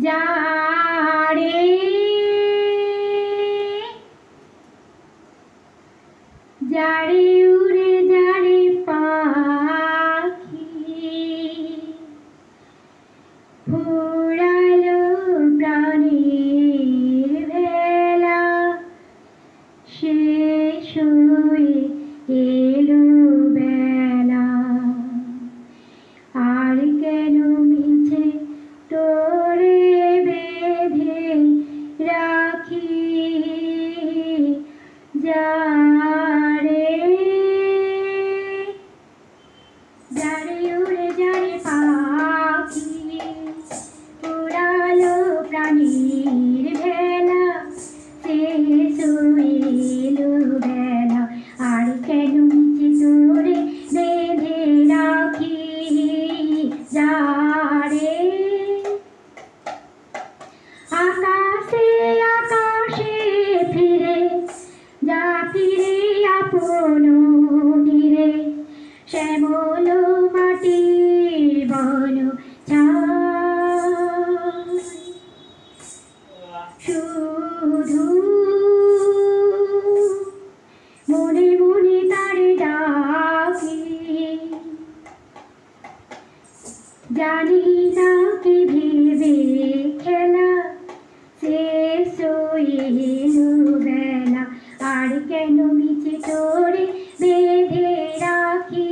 যারে যারে উড়ে যারে পাখি ফুরালো প্রাণের ভেলা শেষ হয়ে এলো বেলা আর কেন মিছে তোরে বেঁধে রাখি যারে যারে উড়ে যারে পাখি উড়ালো প্রাণীর ভেলা শেষ হয়ে এলো বেলা আর কেন মিছে তোরে বেঁধে রাখি যারে আকাশে আকাশে ফিরে যা ফিরে আপন তীরে শ্যামল মাটির বন শুধু মনে মনে তারে ডাকি জানি না কি ভেবে খেলা শেষ হয়ে এলো বেলা আর কেন মিছে তোরে বেঁধে রাখি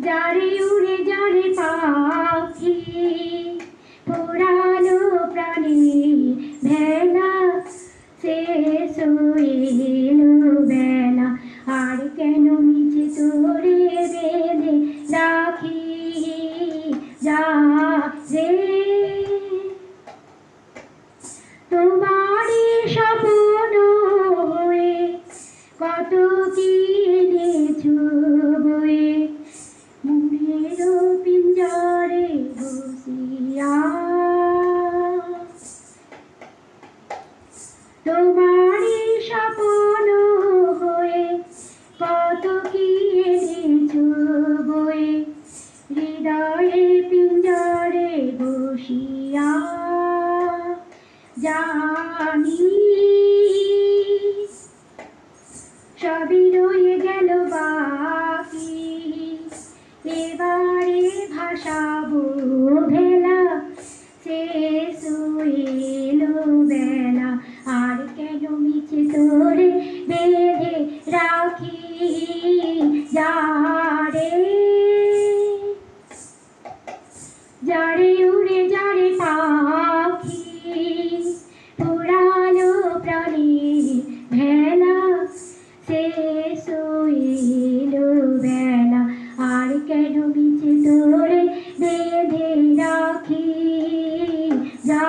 যারে উড়ে যারে পাখি পুরানো প্রাণীর ভেলা শেষ হয়ে এলো বেলা আর কেন মিছে তোরে বেঁধে রাখি যারে তোমারই স্বপ্ন হয়ে কত কি এনেছো বয়ে মনের পিঞ্জরে বসিয়া তোমারই স্বপ্ন হয়ে কত কি এনেছো বয়ে হৃদয়ে পিঞ্জরে বসিয়া জানি সবই রয়ে গেল বাকি এবারে ভাসাবো ভেলা শেষ হয়ে এলো বেলা আর কেন মিছে তোরে বেঁধে রাখি যারে যারে উড়ে যারে পাখি পুরানো প্রাণীর ভেলা শেষ হয়ে এলো বেলা আর কেন মিছে তোরে বেঁধে রাখি যা